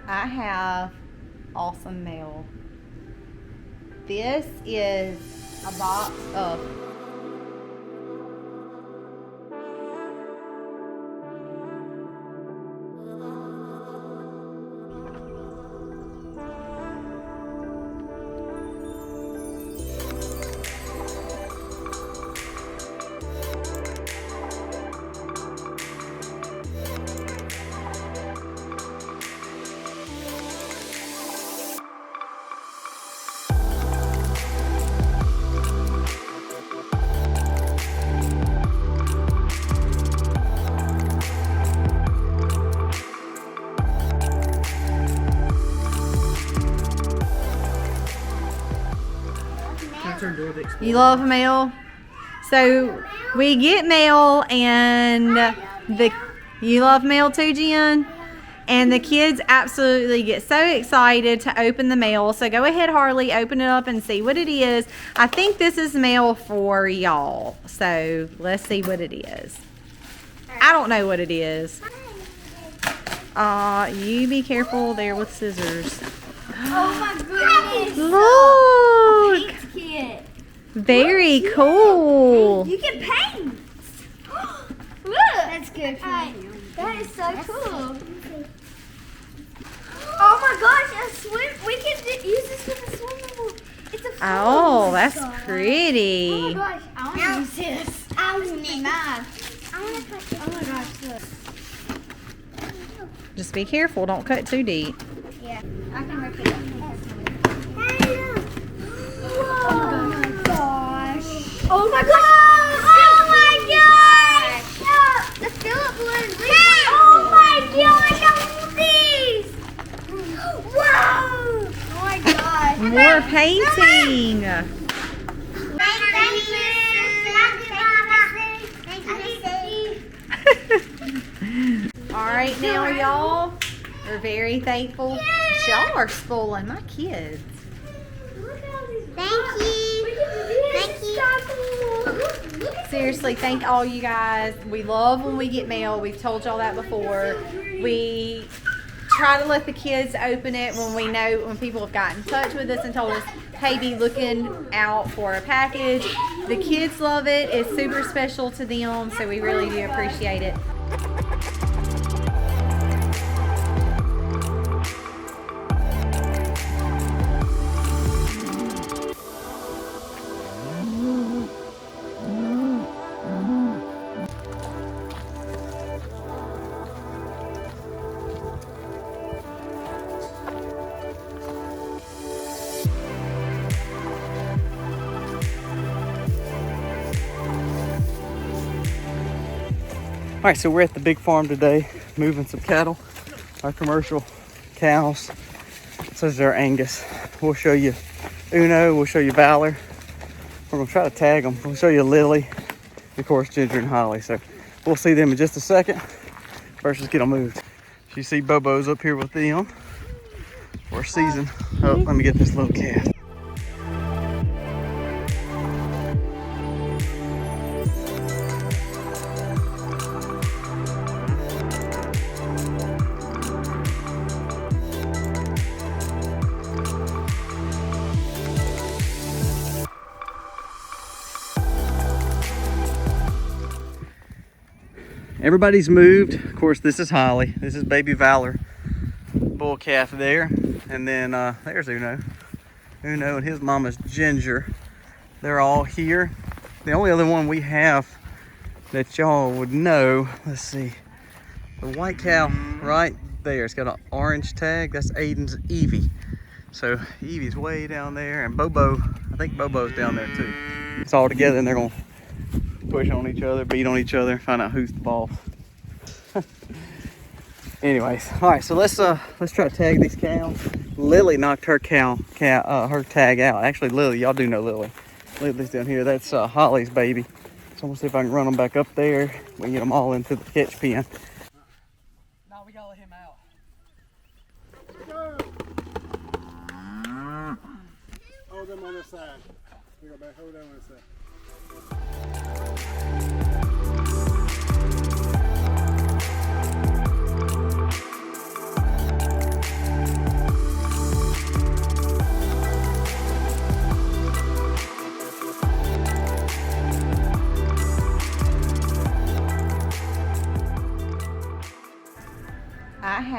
I have awesome mail. This is a box of You love mail? So we get mail and you love mail too, Jen? And the kids absolutely get so excited to open the mail. So go ahead, Harley, open it up and see what it is. I think this is mail for y'all. So let's see what it is. I don't know what it is. You be careful there with scissors. Oh my goodness! Look! Paint kit. Very cool. You can paint. Look, that's good. That is so cool. Oh my gosh, a swim! We can use this with a swimming pool. It's a pool. Oh, that's pretty. Oh my gosh, I want to use this. I want to be mine. I want to cut this. Oh my gosh, look. Just be careful. Don't cut too deep. Yeah, I can rip it up. Oh my gosh. Oh my gosh. Oh my gosh. The Philip balloons. Oh my gosh. All these. Whoa. Oh my gosh. More painting. All right, now y'all, we're very thankful. Y'all are spoiling my kids. Thank you. Thank you. Seriously, thank all you guys. We love when we get mail. We've told y'all that before. We try to let the kids open it when people have gotten in touch with us and told us, hey, be looking out for a package. The kids love it. It's super special to them, so we really do appreciate it. All right, so we're at the big farm today, moving some cattle, our commercial cows. So this is our Angus. We'll show you Uno, we'll show you Valor. We're gonna try to tag them. We'll show you Lily, of course, Ginger and Holly. So we'll see them in just a second. First, let's get them moved. You see Bobo's up here with them for a season. Oh, let me get this little calf. Everybody's moved. Of course, this is Holly. This is baby Valor, bull calf there. And then there's Uno. Uno and his mama's Ginger. They're all here. The only other one we have that y'all would know, let's see, the white cow right there. It's got an orange tag. That's Aiden's Evie. So Evie's way down there, and Bobo, I think Bobo's down there too. It's all together, and they're gonna push on each other, beat on each other, find out who's the boss. Anyways, all right, so let's try to tag these cows. Lily knocked her her tag out. Actually, Lily, y'all do know Lily. Lily's down here. That's Holly's baby. So I'm gonna see if I can run them back up there. We can get them all into the catch pen. No, we gotta let him out. Hold them on this side. We go back. Hold them on this side.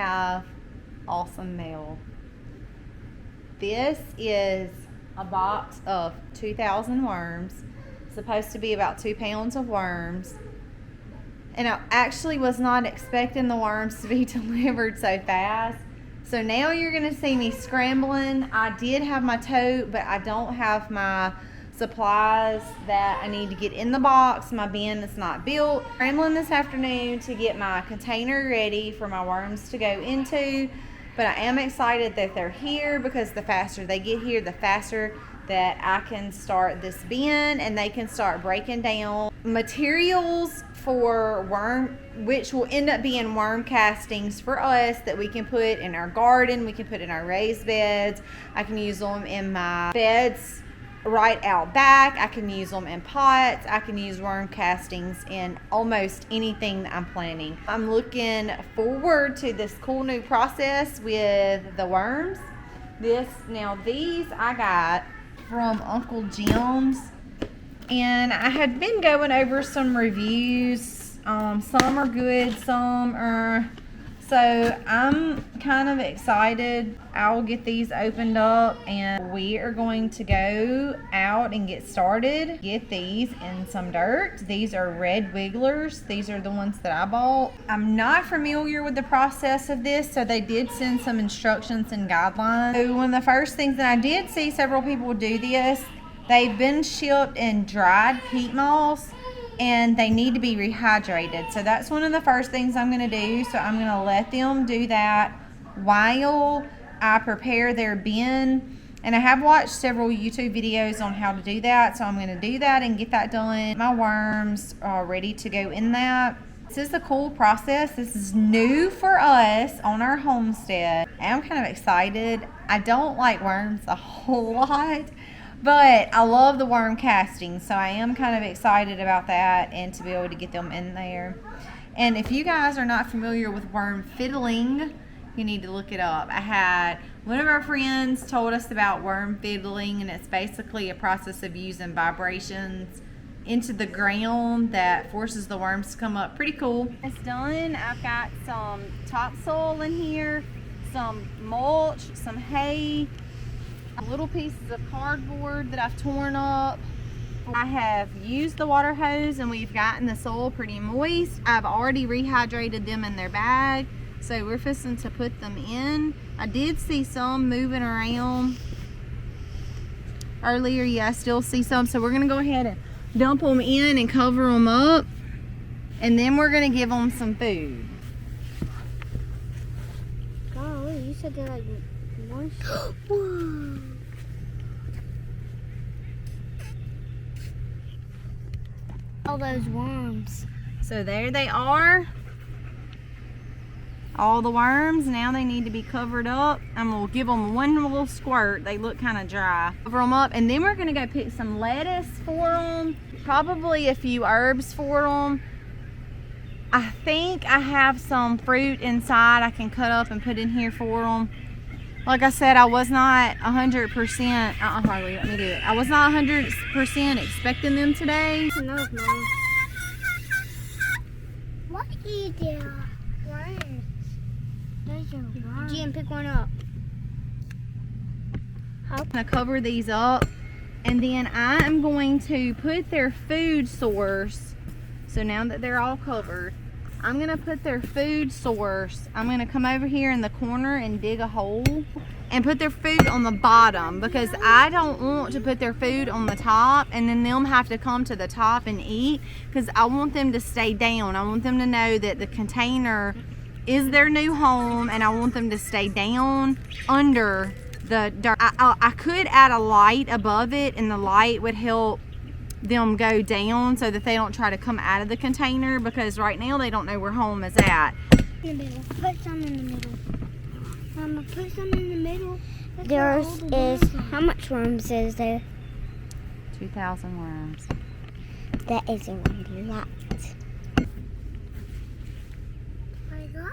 have awesome mail. This is a box of 2,000 worms. Supposed to be about 2 pounds of worms. And I actually was not expecting the worms to be delivered so fast. So now you're going to see me scrambling. I did have my tote, but I don't have my supplies that I need to get in the box. My bin is not built. Scrambling this afternoon to get my container ready for my worms to go into. But I am excited that they're here, because the faster they get here, the faster that I can start this bin and they can start breaking down materials for worm, which will end up being worm castings for us that we can put in our garden, we can put in our raised beds. I can use them in my beds right out back. I can use them in pots. I can use worm castings in almost anything that I'm planning. I'm looking forward to this cool new process with the worms. Now these I got from Uncle Jim's, and I had been going over some reviews. Some are good, some are, so I'm kind of excited. I'll get these opened up and we are going to go out and get started. Get these in some dirt. These are red wigglers. These are the ones that I bought. I'm not familiar with the process of this, so they did send some instructions and guidelines. So one of the first things that I did see several people do this, they've been shipped in dried peat moss and they need to be rehydrated. So that's one of the first things I'm going to do. So I'm going to let them do that while I prepare their bin. And I have watched several YouTube videos on how to do that. So I'm going to do that and get that done. My worms are ready to go in that. This is a cool process. This is new for us on our homestead. I'm kind of excited. I don't like worms a whole lot, but I love the worm casting, so I am kind of excited about that and to be able to get them in there. And if you guys are not familiar with worm fiddling, you need to look it up. I had one of our friends told us about worm fiddling, and it's basically a process of using vibrations into the ground that forces the worms to come up. Pretty cool. It's done. I've got some topsoil in here, some mulch, some hay, little pieces of cardboard that I've torn up. I have used the water hose and we've gotten the soil pretty moist. I've already rehydrated them in their bag, so we're fixing to put them in. I did see some moving around earlier. Yeah, I still see some, so we're gonna go ahead and dump them in and cover them up, and then we're gonna give them some food. Golly, you said they're like moist. Whoa. All those worms. So there they are. All the worms. Now they need to be covered up. I'm gonna give them one little squirt. They look kind of dry. Cover them up, and then we're gonna go pick some lettuce for them. Probably a few herbs for them. I think I have some fruit inside I can cut up and put in here for them. Like I said, I was not 100%. Harley, let me do it. I was not 100% expecting them today. No, Mom. What is there? Worms. There's your worm. Jim, pick one up. I'm gonna cover these up, and then I am going to put their food source. So now that they're all covered, I'm gonna put their food source. I'm gonna come over here in the corner and dig a hole and put their food on the bottom, because I don't want to put their food on the top and then them have to come to the top and eat, because I want them to stay down. I want them to know that the container is their new home, and I want them to stay down under the dirt. I could add a light above it, and the light would help them go down so that they don't try to come out of the container, because right now they don't know where home is at. In the middle. Put some in the middle. Mama, put some in the middle. There's is, how much worms is there? 2,000 worms. That is a lot. My God.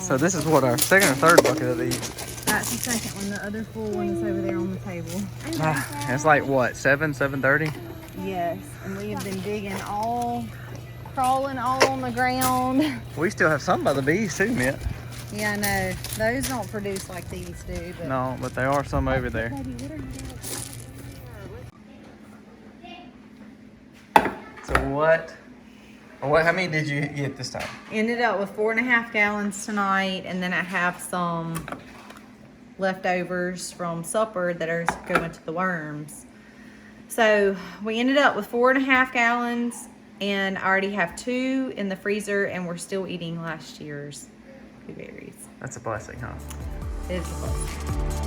So this is what, our second or third bucket of these? That's the second one. The other full one's over there on the table. It's like what, 7:30? Yes, and we have been digging crawling all on the ground. We still have some by the bees too, Mitt. Yeah, I know. Those don't produce like these do. But No, but there are some over there. So how many did you get this time? ended up with 4.5 gallons tonight, and then I have some leftovers from supper that are going to the worms. So we ended up with 4.5 gallons, and I already have 2 in the freezer, and we're still eating last year's blueberries. That's a blessing, huh? It is a blessing.